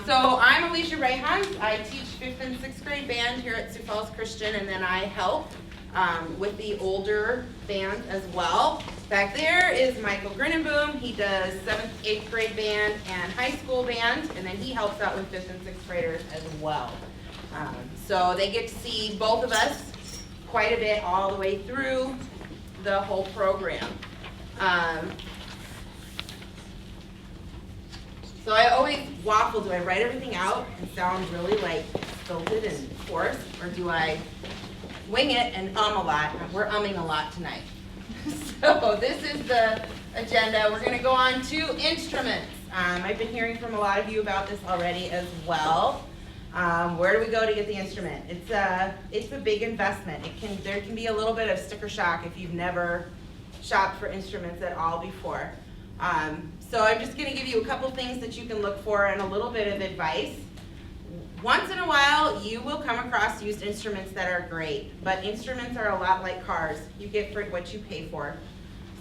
So I'm Alicia Rayhans. I teach 5th and 6th grade band here at Sioux Falls Christian, and then I help with the older band as well. Back there is Michael Grinenboom. He does 7th, 8th grade band and high school band, and then he helps out with 5th and 6th graders as well. So they get to see both of us quite a bit all the way through the whole program. So I always waffle. Do I write everything out and sound really like stilted and forced, or do I wing it and a lot? We're umming a lot tonight. So this is the agenda. We're going to go on to instruments. I've been hearing from a lot of you about this already as well. Where do we go to get the instrument? It's a big investment. There can be a little bit of sticker shock if you've never shopped for instruments at all before. So I'm just going to give you a couple things that you can look for and a little bit of advice. Once in a while, you will come across used instruments that are great, but instruments are a lot like cars. You get for what you pay for.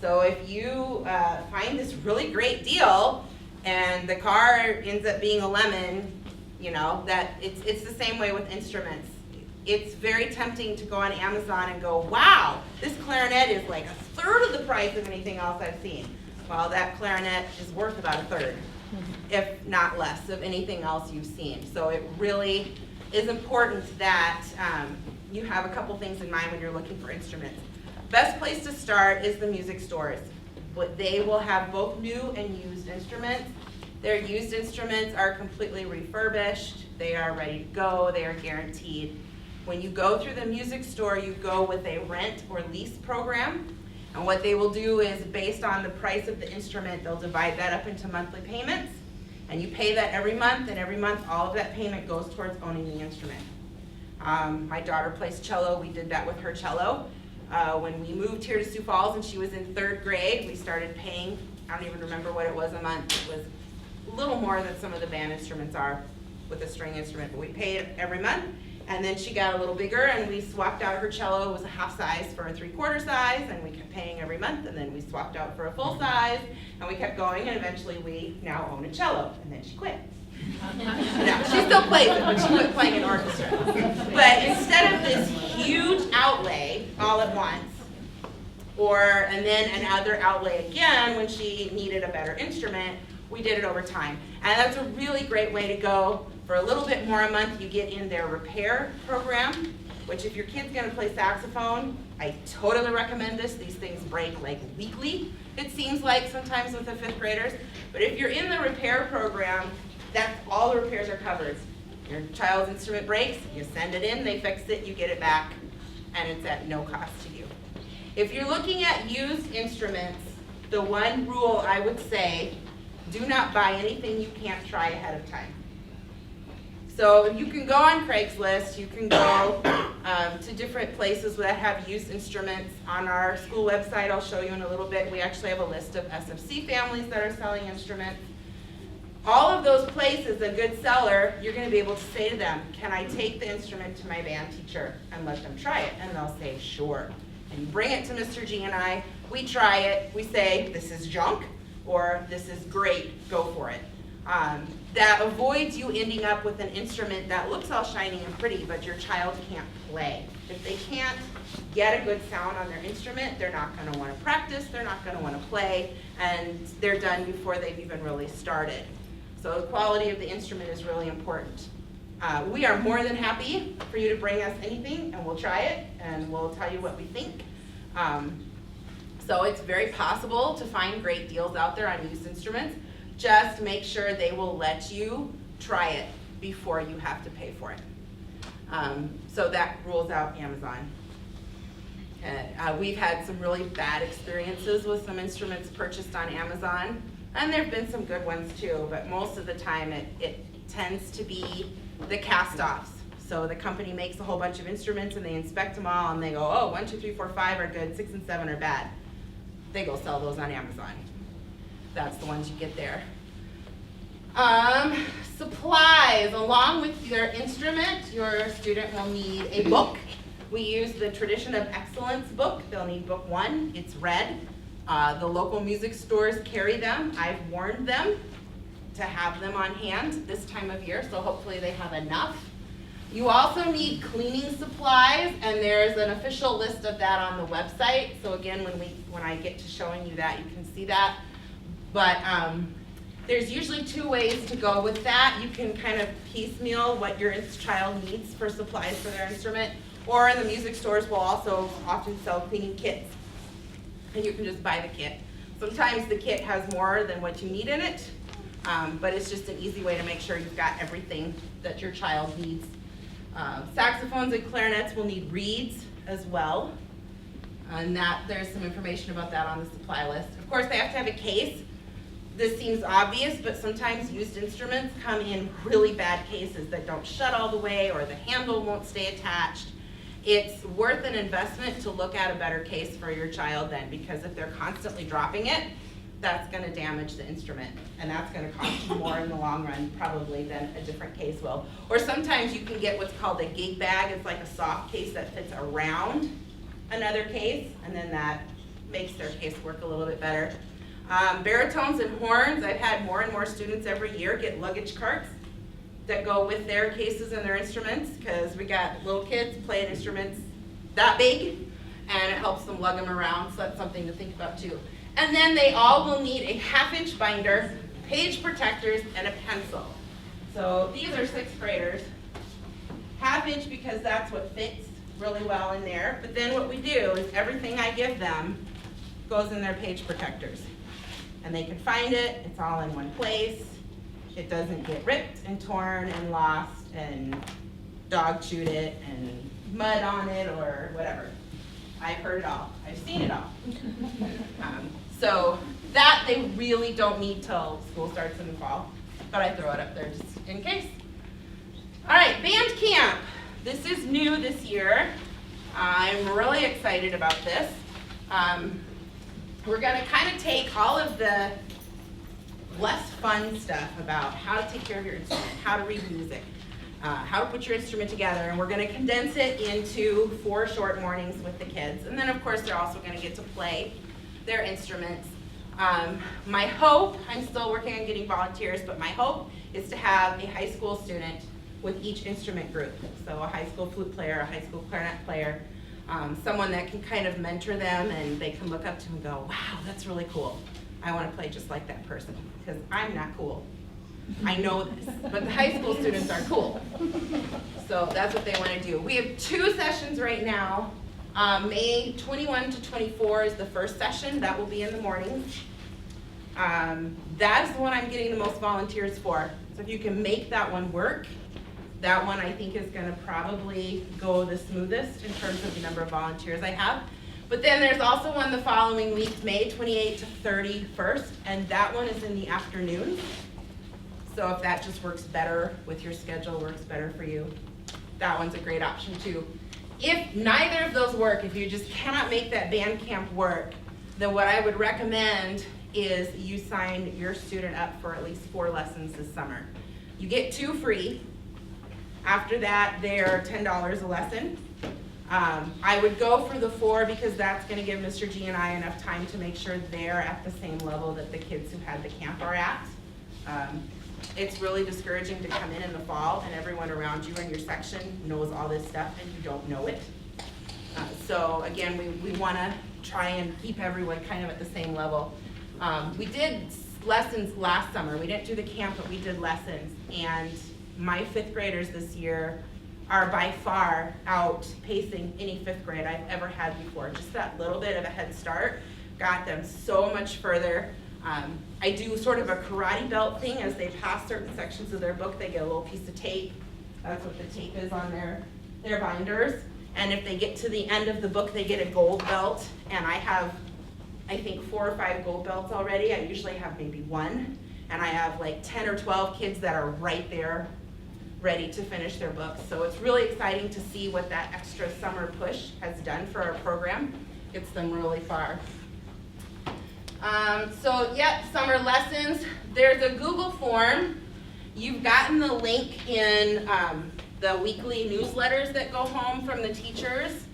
So if you find this really great deal and the car ends up being a lemon, you know, that it's the same way with instruments. It's very tempting to go on Amazon and go, wow, this clarinet is like a third of the price of anything else I've seen. Well, that clarinet is worth about a third, if not less, of anything else you've seen. So it really is important that you have a couple things in mind when you're looking for instruments. Best place to start is the music stores. They will have both new and used instruments. Their used instruments are completely refurbished. They are ready to go. They are guaranteed. When you go through the music store, you go with a rent or lease program. And what they will do is, based on the price of the instrument, they'll divide that up into monthly payments. And you pay that every month, and every month all of that payment goes towards owning the instrument. My daughter plays cello. We did that with her cello. When we moved here to Sioux Falls and she was in 3rd grade, we started paying, I don't even remember what it was a month. It was a little more than some of the band instruments are with a string instrument, but we paid every month. And then she got a little bigger and we swapped out her cello. It was a half size for a 3/4 size, and we kept paying every month, and then we swapped out for a full size, and we kept going, and eventually we now own a cello, and then she quit. No, she still plays it, but she quit playing in orchestra. But instead of this huge outlay all at once, and then another outlay again when she needed a better instrument, we did it over time. And that's a really great way to go. For a little bit more a month, you get in their repair program, which if your kid's going to play saxophone, I totally recommend this. These things break like weekly, it seems like sometimes with the 5th graders. But if you're in the repair program, that's all the repairs are covered. Your child's instrument breaks, you send it in, they fix it, you get it back, and it's at no cost to you. If you're looking at used instruments, the one rule I would say, do not buy anything you can't try ahead of time. So you can go on Craigslist, you can go to different places that have used instruments. On our school website, I'll show you in a little bit, we actually have a list of SFC families that are selling instruments. All of those places, a good seller, you're going to be able to say to them, can I take the instrument to my band teacher and let them try it? And they'll say, sure. And you bring it to Mr. G and I, we try it, we say, this is junk, or this is great, go for it. That avoids you ending up with an instrument that looks all shiny and pretty, but your child can't play. If they can't get a good sound on their instrument, they're not going to want to practice, they're not going to want to play, and they're done before they've even really started. So the quality of the instrument is really important. We are more than happy for you to bring us anything, and we'll try it, and we'll tell you what we think. So it's very possible to find great deals out there on used instruments. Just make sure they will let you try it before you have to pay for it. So that rules out Amazon. We've had some really bad experiences with some instruments purchased on Amazon, and there have been some good ones too, but most of the time it tends to be the cast-offs. So the company makes a whole bunch of instruments and they inspect them all and they go, oh, 1, 2, 3, 4, 5 are good, 6 and 7 are bad. They go sell those on Amazon. That's the ones you get there. Supplies. Along with your instrument, your student will need a book. We use the Tradition of Excellence book. They'll need book 1. It's red. The local music stores carry them. I've warned them. to have them on hand this time of year, so hopefully they have enough. You also need cleaning supplies, and there's an official list of that on the website. So again, when I get to showing you that, you can see that. But there's usually 2 ways to go with that. You can kind of piecemeal what your child needs for supplies for their instrument, or in the music stores will also often sell cleaning kits, and you can just buy the kit. Sometimes the kit has more than what you need in it, but it's just an easy way to make sure you've got everything that your child needs. Saxophones and clarinets will need reeds as well, and there's some information about that on the supply list. Of course, they have to have a case. This seems obvious, but sometimes used instruments come in really bad cases that don't shut all the way, or the handle won't stay attached. It's worth an investment to look at a better case for your child then, because if they're constantly dropping it, that's going to damage the instrument, and that's going to cost you more in the long run probably than a different case will. Or sometimes you can get what's called a gig bag. It's like a soft case that fits around another case, and then that makes their case work a little bit better. Baritones and horns, I've had more and more students every year get luggage carts that go with their cases and their instruments, because we got little kids playing instruments that big, and it helps them lug them around, so that's something to think about too. And then they all will need a 1/2-inch binder, page protectors, and a pencil. So these are 6th graders. 1/2-inch because that's what fits really well in there. But then what we do is everything I give them goes in their page protectors. And they can find it, it's all in one place. It doesn't get ripped and torn and lost and dog chewed it and mud on it or whatever. I've heard it all, I've seen it all. So that they really don't need till school starts in the fall, but I throw it up there just in case. All right, band camp. This is new this year. I'm really excited about this. We're gonna kind of take all of the less fun stuff about how to take care of your instrument, how to read music, how to put your instrument together, and we're going to condense it into 4 short mornings with the kids. And then of course they're also going to get to play their instruments. My hope, I'm still working on getting volunteers, but my hope is to have a high school student with each instrument group. So a high school flute player, a high school clarinet player, someone that can kind of mentor them and they can look up to and go, wow, that's really cool. I want to play just like that person, because I'm not cool. I know this, but the high school students are cool. So that's what they want to do. We have 2 sessions right now. May 21 to 24 is the first session. That will be in the morning. That's the one I'm getting the most volunteers for. So if you can make that one work, that one I think is going to probably go the smoothest in terms of the number of volunteers I have. But then there's also one the following week, May 28th to 31st, and that one is in the afternoon. So if that just works better with your schedule, works better for you, that one's a great option too. If neither of those work, if you just cannot make that band camp work, then what I would recommend is you sign your student up for at least 4 lessons this summer. You get 2 free. After that, they're $10 a lesson. I would go for the 4 because that's going to give Mr. G and I enough time to make sure they're at the same level that the kids who had the camp are at. It's really discouraging to come in the fall and everyone around you in your section knows all this stuff and you don't know it. So again, we want to try and keep everyone kind of at the same level. We did lessons last summer. We didn't do the camp, but we did lessons. And my 5th graders this year are by far outpacing any 5th grade I've ever had before. Just that little bit of a head start got them so much further. I do sort of a karate belt thing. As they pass certain sections of their book, they get a little piece of tape. That's what the tape is on their binders. And if they get to the end of the book, they get a gold belt. And I have, I think, 4 or 5 gold belts already. I usually have maybe 1. And I have like 10 or 12 kids that are right there ready to finish their books. So it's really exciting to see what that extra summer push has done for our program. Gets them really far. Summer lessons. There's a Google form. You've gotten the link in the weekly newsletters that go home from the teachers,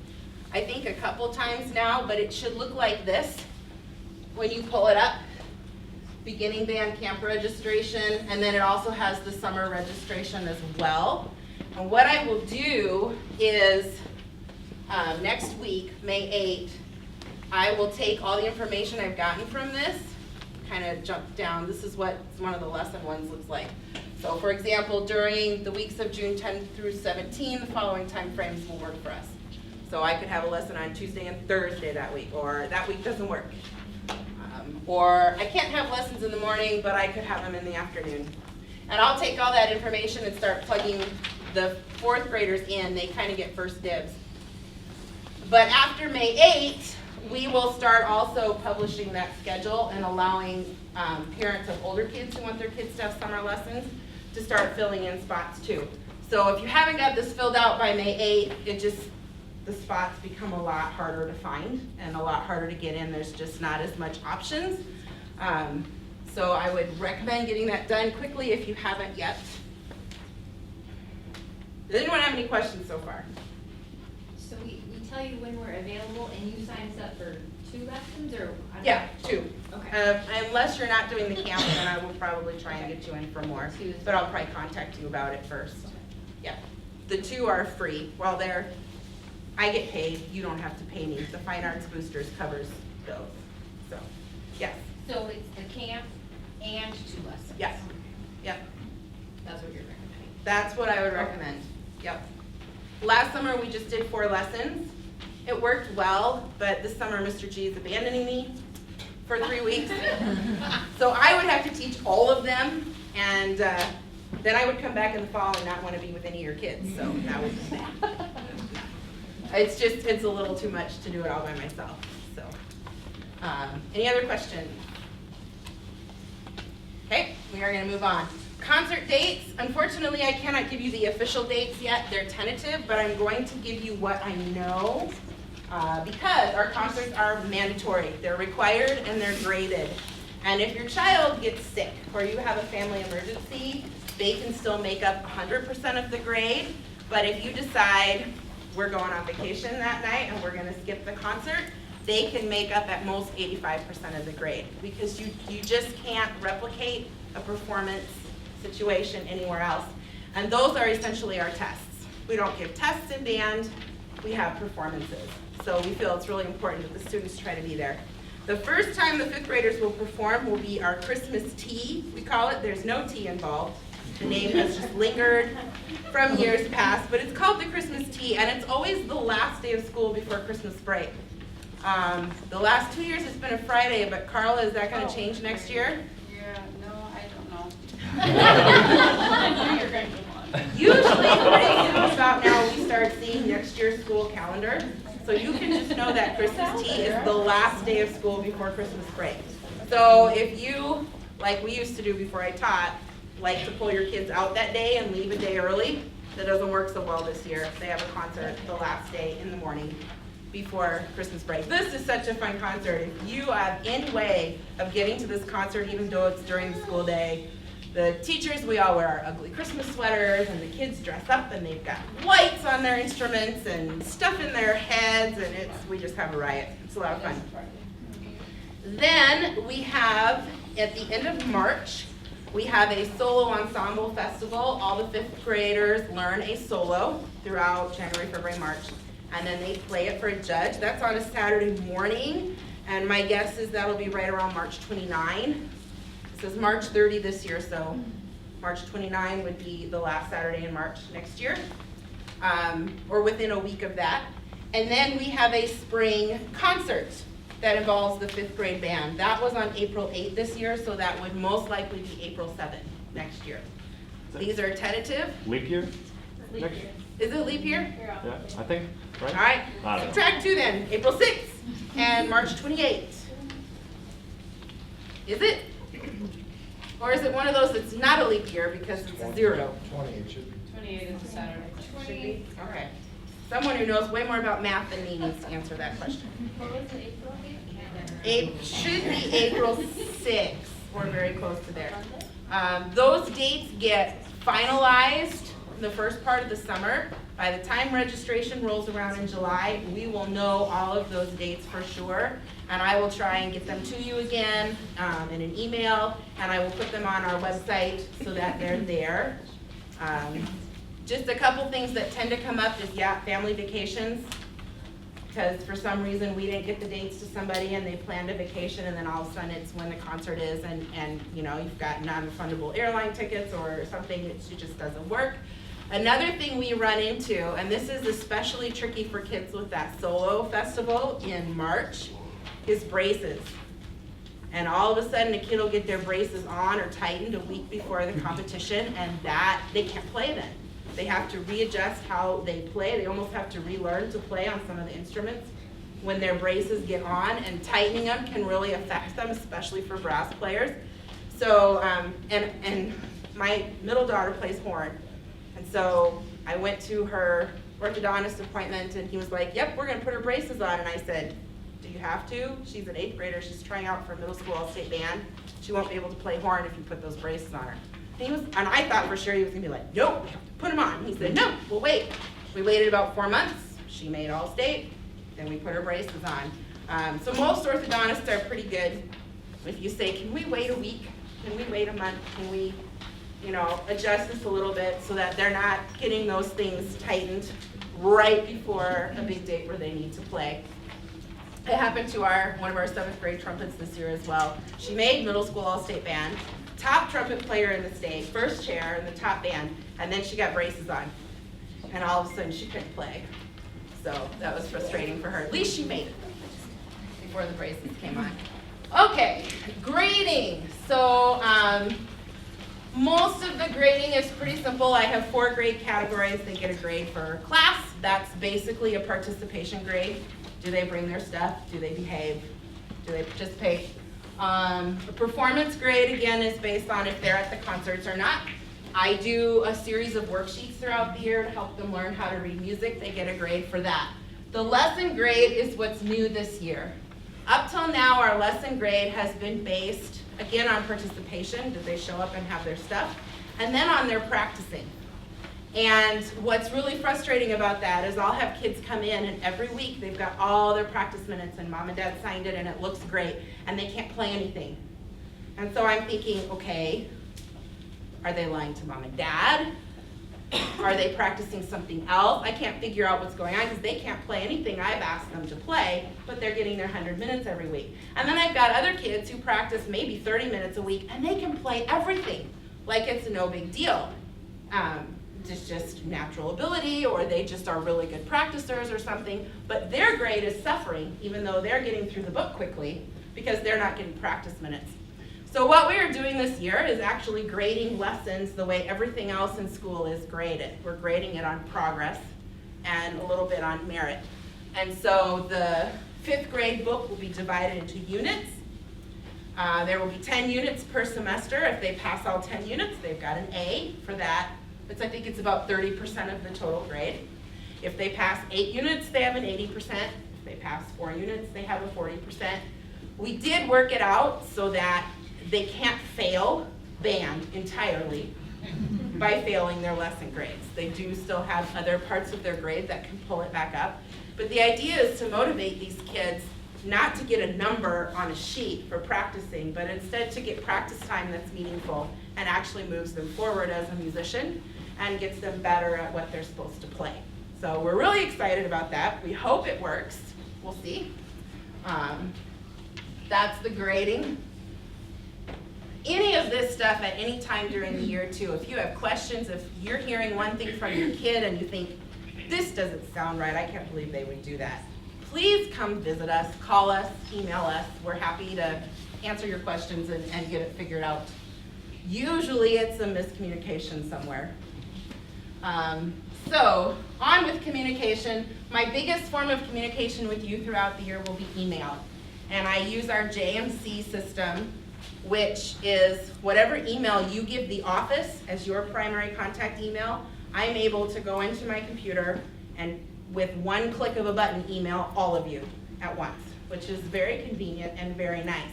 I think a couple times now, but it should look like this when you pull it up. beginning band camp registration, and then it also has the summer registration as well. And what I will do is next week, May 8th, I will take all the information I've gotten from this, kind of jump down. This is what one of the lesson ones looks like. So for example, during the weeks of June 10th through 17, the following time frames will work for us. So I could have a lesson on Tuesday and Thursday that week, or that week doesn't work. Or I can't have lessons in the morning, but I could have them in the afternoon. And I'll take all that information and start plugging the 4th graders in. They kind of get first dibs. But after May 8th, we will start also publishing that schedule and allowing parents of older kids who want their kids to have summer lessons to start filling in spots too. So if you haven't got this filled out by May 8th, the spots become a lot harder to find and a lot harder to get in. There's just not as much options. So I would recommend getting that done quickly if you haven't yet. Does anyone have any questions so far? So we tell you when we're available and you sign us up for 2 lessons or? Yeah, 2. Okay. Unless you're not doing the camp, then I will probably try and get you in for more. But I'll probably contact you about it first. Yeah. The 2 are free. Well, I get paid. You don't have to pay me. The Fine Arts Boosters covers those. So, yes. So it's the camp and 2 lessons? Yes. Yep. That's what you're recommending? That's what I would recommend. Yep. Last summer, we just did 4 lessons. It worked well, but this summer, Mr. G is abandoning me for 3 weeks. So I would have to teach all of them, and then I would come back in the fall and not want to be with any of your kids, so that would be bad. It's a little too much to do it all by myself, so. Any other questions? Okay, we are gonna move on. Concert dates, unfortunately, I cannot give you the official dates yet. They're tentative, but I'm going to give you what I know because our concerts are mandatory. They're required and they're graded. And if your child gets sick or you have a family emergency, they can still make up 100% of the grade. But if you decide we're going on vacation that night and we're gonna skip the concert, they can make up at most 85% of the grade because you just can't replicate a performance situation anywhere else. And those are essentially our tests. We don't give tests in band, we have performances. So we feel it's really important that the students try to be there. The first time the 5th graders will perform will be our Christmas tea, we call it. There's no tea involved. The name has just lingered from years past, but it's called the Christmas tea, and it's always the last day of school before Christmas break. The last 2 years it's been a Friday, but Carla, is that gonna change next year? Yeah, no, I don't know. Usually, pretty soon about now, we start seeing next year's school calendar. So you can just know that Christmas tea is the last day of school before Christmas break. So if you, like we used to do before I taught, like to pull your kids out that day and leave a day early, that doesn't work so well this year. They have a concert the last day in the morning before Christmas break. This is such a fun concert. If you have any way of getting to this concert, even though it's during the school day, the teachers, we all wear our ugly Christmas sweaters, and the kids dress up, and they've got lights on their instruments and stuff in their heads, and we just have a riot. It's a lot of fun. Then we have, at the end of March, we have a solo ensemble festival. All the 5th graders learn a solo throughout January, February, March, and then they play it for a judge. That's on a Saturday morning, and my guess is that'll be right around March 29. It says March 30 this year, so March 29 would be the last Saturday in March next year, or within a week of that. And then we have a spring concert that involves the 5th grade band. That was on April 8 this year, so that would most likely be April 7 next year. These are tentative. Leap year? Leap Next- year. Is it leap year? Yeah, I think, right? All right, I don't know. subtract 2 then, April 6th and March 28th. Is it? Or is it one of those that's not a leap year because it's a 0? 28 should be. 28 is a Saturday. Should be? Okay. Someone who knows way more about math than me needs to answer that question. What was the April date? It should be April 6th, or very close to there. Those dates get finalized in the first part of the summer, By the time registration rolls around in July, we will know all of those dates for sure, and I will try and get them to you again in an email, and I will put them on our website so that they're there. Just a couple things that tend to come up is, family vacations, because for some reason we didn't get the dates to somebody and they planned a vacation, and then all of a sudden it's when the concert is, and you know, you've got non-refundable airline tickets or something, it just doesn't work. Another thing we run into, and this is especially tricky for kids with that solo festival in March, is braces. And all of a sudden a kid will get their braces on or tightened a week before the competition, and that they can't play then. They have to readjust how they play. They almost have to relearn to play on some of the instruments when their braces get on, and tightening them can really affect them, especially for brass players. So, and my middle daughter plays horn. And so I went to her orthodontist appointment, and he was like, yep, we're gonna put her braces on. And I said, do you have to? She's an 8th grader, she's trying out for middle school all-state band. She won't be able to play horn if you put those braces on her. And I thought for sure he was gonna be like, nope, we have to put them on. He said, no, we'll wait. We waited about 4 months, she made all-state, then we put her braces on. So most orthodontists are pretty good. If you say, can we wait a week? Can we wait a month? Can we, adjust this a little bit so that they're not getting those things tightened right before a big date where they need to play. It happened to one of our 7th grade trumpets this year as well. She made middle school all-state band, top trumpet player in the state, first chair in the top band, and then she got braces on. And all of a sudden she couldn't play. So that was frustrating for her. At least she made it before the braces came on. Okay, grading. So most of the grading is pretty simple. I have 4 grade categories. They get a grade for class. That's basically a participation grade. Do they bring their stuff? Do they behave? Do they participate? The performance grade, again, is based on if they're at the concerts or not. I do a series of worksheets throughout the year to help them learn how to read music. They get a grade for that. The lesson grade is what's new this year. Up till now, our lesson grade has been based, again, on participation. Did they show up and have their stuff? And then on their practicing. And what's really frustrating about that is I'll have kids come in, and every week they've got all their practice minutes, and mom and dad signed it, and it looks great, and they can't play anything. And so I'm thinking, okay, are they lying to mom and dad? Are they practicing something else? I can't figure out what's going on because they can't play anything I've asked them to play, but they're getting their 100 minutes every week. And then I've got other kids who practice maybe 30 minutes a week, and they can play everything like it's no big deal. It's just natural ability, or they just are really good practicers or something, but their grade is suffering even though they're getting through the book quickly because they're not getting practice minutes. So what we are doing this year is actually grading lessons the way everything else in school is graded. We're grading it on progress and a little bit on merit. And so the 5th grade book will be divided into units. There will be 10 units per semester. If they pass all 10 units, they've got an A for that. I think it's about 30% of the total grade. If they pass 8 units, they have an 80%. If they pass 4 units, they have a 40%. We did work it out so that they can't fail band entirely by failing their lesson grades. They do still have other parts of their grade that can pull it back up. But the idea is to motivate these kids not to get a number on a sheet for practicing, but instead to get practice time that's meaningful and actually moves them forward as a musician and gets them better at what they're supposed to play. So we're really excited about that. We hope it works. We'll see. That's the grading. Any of this stuff at any time during the year too, if you have questions, if you're hearing one thing from your kid and you think, this doesn't sound right, I can't believe they would do that, please come visit us, call us, email us. We're happy to answer your questions and get it figured out. Usually it's a miscommunication somewhere. So on with communication. My biggest form of communication with you throughout the year will be email. And I use our JMC system, which is whatever email you give the office as your primary contact email, I'm able to go into my computer and with one click of a button email all of you at once, which is very convenient and very nice.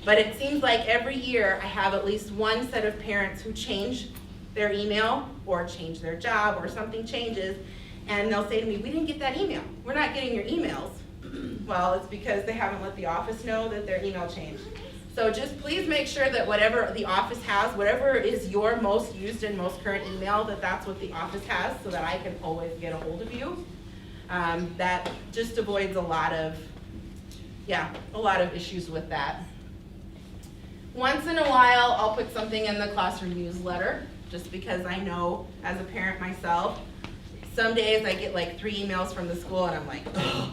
But it seems like every year I have at least one set of parents who change their email or change their job or something changes, And they'll say to me, we didn't get that email. We're not getting your emails. Well, it's because they haven't let the office know that their email changed. So just please make sure that whatever the office has, whatever is your most used and most current email, that's what the office has, so that I can always get a hold of you. That just avoids a lot of issues with that. Once in a while, I'll put something in the classroom newsletter, just because I know as a parent myself, some days I get like 3 emails from the school and I'm like, oh,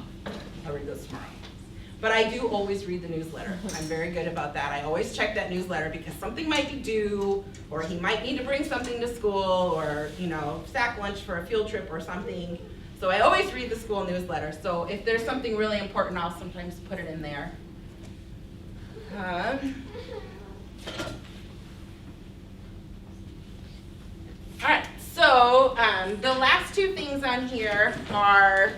I'll read this tomorrow. But I do always read the newsletter. I'm very good about that. I always check that newsletter because something might be due, or he might need to bring something to school, or sack lunch for a field trip or something. So I always read the school newsletter. So if there's something really important, I'll sometimes put it in there. All right, so the last 2 things on here are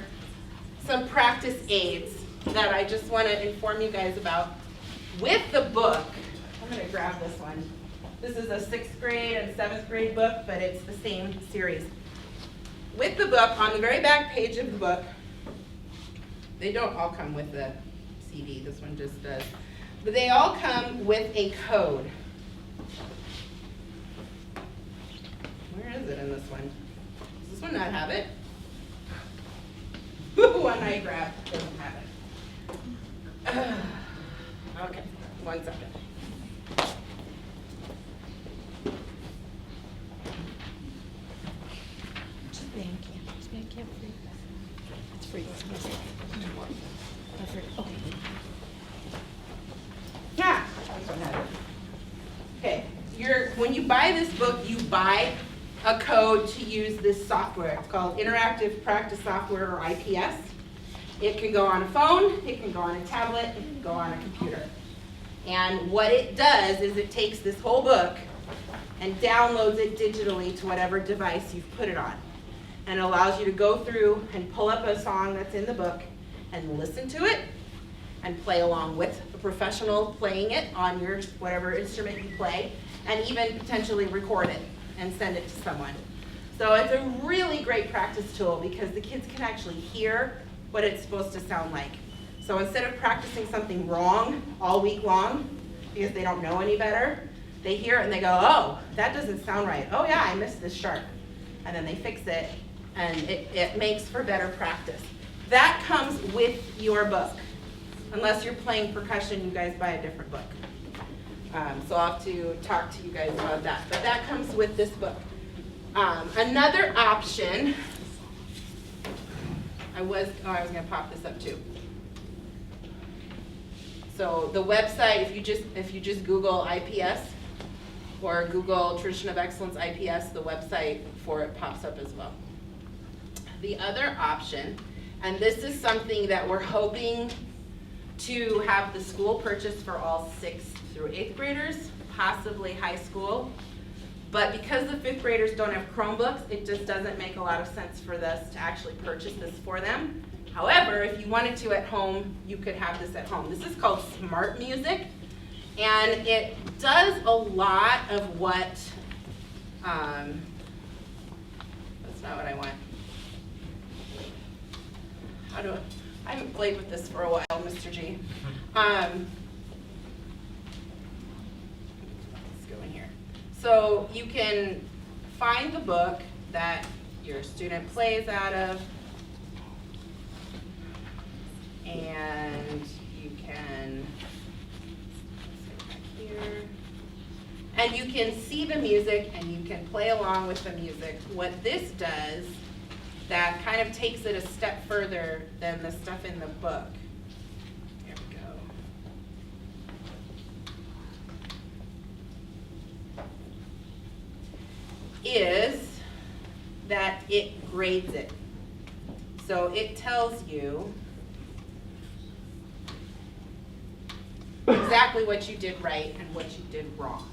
some practice aids that I just want to inform you guys about. With the book, I'm going to grab this one. This is a 6th grade and 7th grade book, but it's the same series. With the book, on the very back page of the book, they don't all come with the CD, this one just does, but they all come with a code. Where is it in this one? Does this one not have it? The one I grabbed doesn't have it. Okay, 1 second. Thank you. Thank you. It's free. Okay. Yeah. Okay, when you buy this book, you buy a code to use this software. It's called Interactive Practice Software, or IPS. It can go on a phone, it can go on a tablet, it can go on a computer. And what it does is it takes this whole book and downloads it digitally to whatever device you've put it on. And allows you to go through and pull up a song that's in the book and listen to it and play along with a professional playing it on your whatever instrument you play, and even potentially record it and send it to someone. So it's a really great practice tool because the kids can actually hear what it's supposed to sound like. So instead of practicing something wrong all week long because they don't know any better, they hear it and they go, oh, that doesn't sound right. Oh yeah, I missed this sharp. And then they fix it, and it makes for better practice. That comes with your book. Unless you're playing percussion, you guys buy a different book. So I'll have to talk to you guys about that. But that comes with this book. Another option, I was going to pop this up too. So the website, if you just Google IPS or Google Tradition of Excellence IPS, the website for it pops up as well. The other option, and this is something that we're hoping to have the school purchase for all 6th through 8th graders, possibly high school. But because the 5th graders don't have Chromebooks, it just doesn't make a lot of sense for us to actually purchase this for them. However, if you wanted to at home, you could have this at home. This is called Smart Music, and it does a lot of what, that's not what I want. I haven't played with this for a while, Mr. G. Let's go in here. So you can find the book that your student plays out of, and you can, let's go back here, and you can see the music and you can play along with the music. What this does, that kind of takes it a step further than the stuff in the book. There we go. Is that it grades it. So it tells you exactly what you did right and what you did wrong.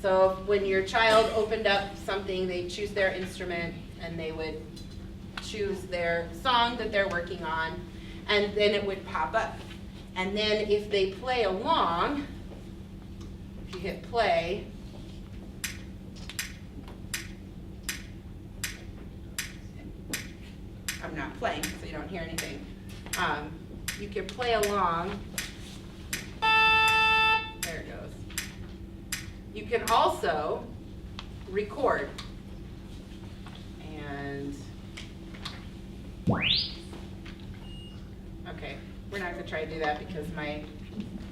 So when your child opened up something, they choose their instrument and they would choose their song that they're working on, and then it would pop up. And then if they play along, if you hit play, I'm not playing, so you don't hear anything. You can play along. There it goes. You can also record. And, okay, we're not gonna try to do that because my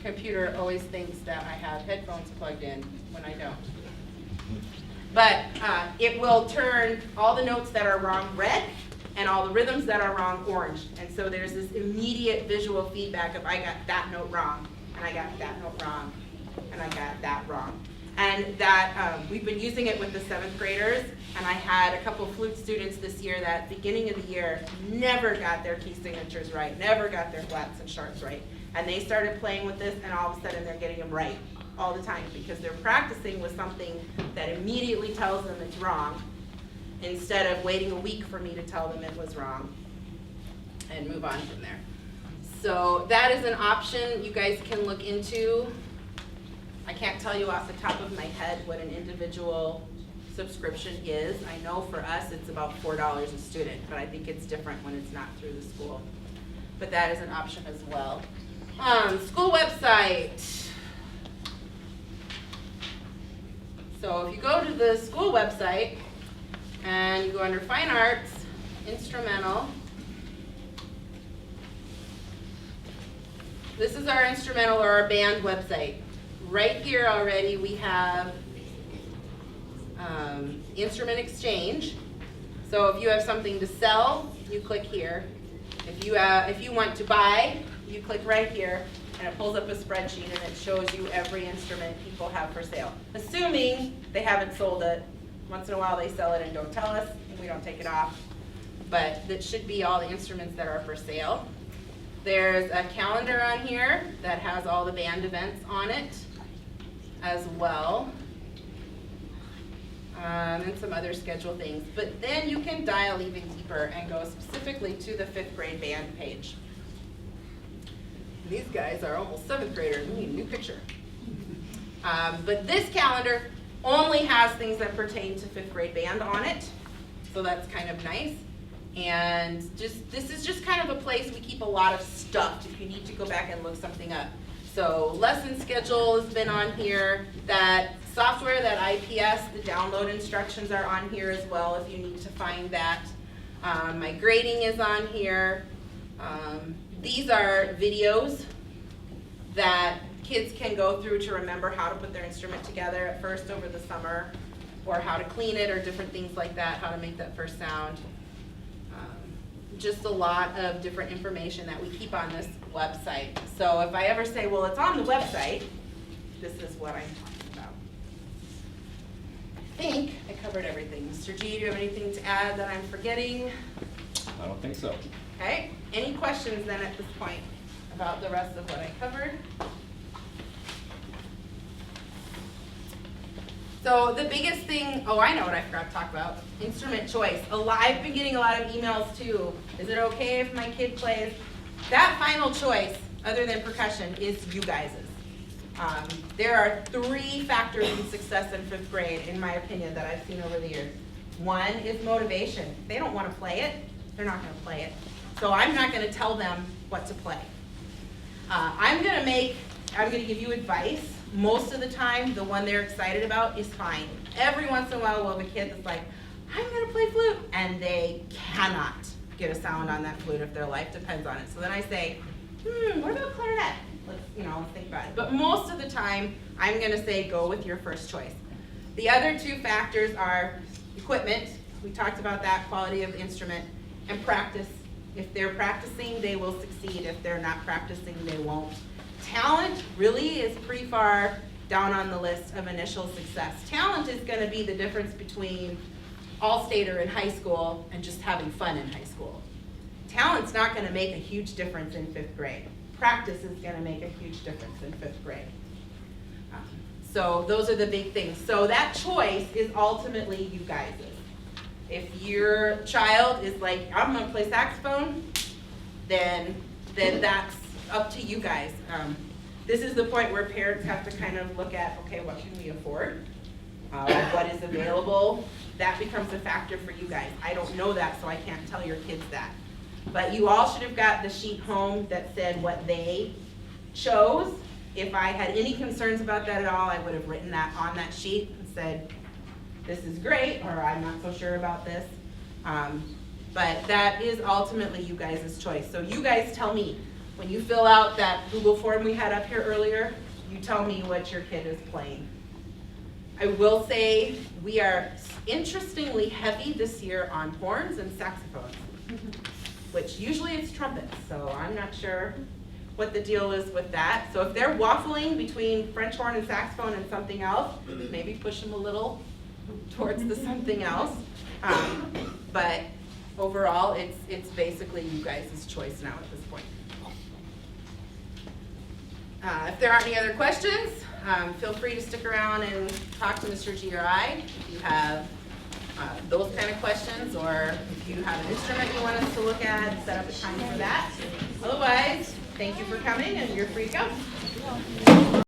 computer always thinks that I have headphones plugged in when I don't. But it will turn all the notes that are wrong red and all the rhythms that are wrong orange. And so there's this immediate visual feedback of I got that note wrong, and I got that note wrong, and I got that wrong. And that we've been using it with the 7th graders, and I had a couple flute students this year that beginning of the year never got their key signatures right, never got their flats and sharps right. And they started playing with this, and all of a sudden they're getting them right all the time because they're practicing with something that immediately tells them it's wrong instead of waiting a week for me to tell them it was wrong and move on from there. So that is an option you guys can look into. I can't tell you off the top of my head what an individual subscription is. I know for us it's about $4 a student, but I think it's different when it's not through the school. But that is an option as well. School website. So if you go to the school website and you go under Fine Arts, Instrumental, this is our instrumental or our band website. Right here already we have instrument exchange. So if you have something to sell, you click here. If you want to buy, you click right here, and it pulls up a spreadsheet and it shows you every instrument people have for sale. Assuming they haven't sold it. Once in a while they sell it and don't tell us, and we don't take it off. But that should be all the instruments that are for sale. There's a calendar on here that has all the band events on it as well. And some other schedule things. But then you can dial even deeper and go specifically to the 5th grade band page. These guys are almost 7th graders. We need a new picture. But this calendar only has things that pertain to 5th grade band on it. So that's kind of nice. And this is just kind of a place we keep a lot of stuff if you need to go back and look something up. So lesson schedule has been on here. That software, that IPS, the download instructions are on here as well if you need to find that. My grading is on here. These are videos that kids can go through to remember how to put their instrument together at first over the summer, or how to clean it, or different things like that, how to make that first sound. Just a lot of different information that we keep on this website. So if I ever say, well, it's on the website, this is what I'm talking about. I think I covered everything. Mr. G, do you have anything to add that I'm forgetting? I don't think so. Okay, any questions then at this point about the rest of what I covered? So the biggest thing, oh, I know what I forgot to talk about, instrument choice. I've been getting a lot of emails too. Is it okay if my kid plays? That final choice, other than percussion, is you guys's. There are 3 factors in success in 5th grade, in my opinion, that I've seen over the years. One is motivation. If they don't want to play it, they're not going to play it. So I'm not going to tell them what to play. I'm going to give you advice. Most of the time, the one they're excited about is fine. Every once in a while, we'll have a kid that's like, I'm going to play flute, and they cannot get a sound on that flute if their life depends on it. So then I say, what about clarinet? Let's think about it. But most of the time, I'm going to say go with your first choice. The other 2 factors are equipment. We talked about that, quality of the instrument, and practice. If they're practicing, they will succeed. If they're not practicing, they won't. Talent really is pretty far down on the list of initial success. Talent is going to be the difference between all-stater in high school and just having fun in high school. Talent's not going to make a huge difference in 5th grade. Practice is going to make a huge difference in 5th grade. So those are the big things. So that choice is ultimately you guys'. If your child is like, I'm going to play saxophone, then that's up to you guys. This is the point where parents have to kind of look at, okay, what can we afford? What is available? That becomes a factor for you guys. I don't know that, so I can't tell your kids that. But you all should have got the sheet home that said what they chose. If I had any concerns about that at all, I would have written that on that sheet and said, this is great, or I'm not so sure about this. But that is ultimately you guys' choice. So you guys tell me, when you fill out that Google form we had up here earlier, you tell me what your kid is playing. I will say we are interestingly heavy this year on horns and saxophones, which usually it's trumpets, so I'm not sure what the deal is with that. So if they're waffling between French horn and saxophone and something else, maybe push them a little towards the something else. But overall, it's basically you guys' choice now at this point. If there aren't any other questions, feel free to stick around and talk to Mr. G or I if you have those kind of questions, or if you have an instrument you want us to look at, set up a time for that. Otherwise, thank you for coming, and you're free to go.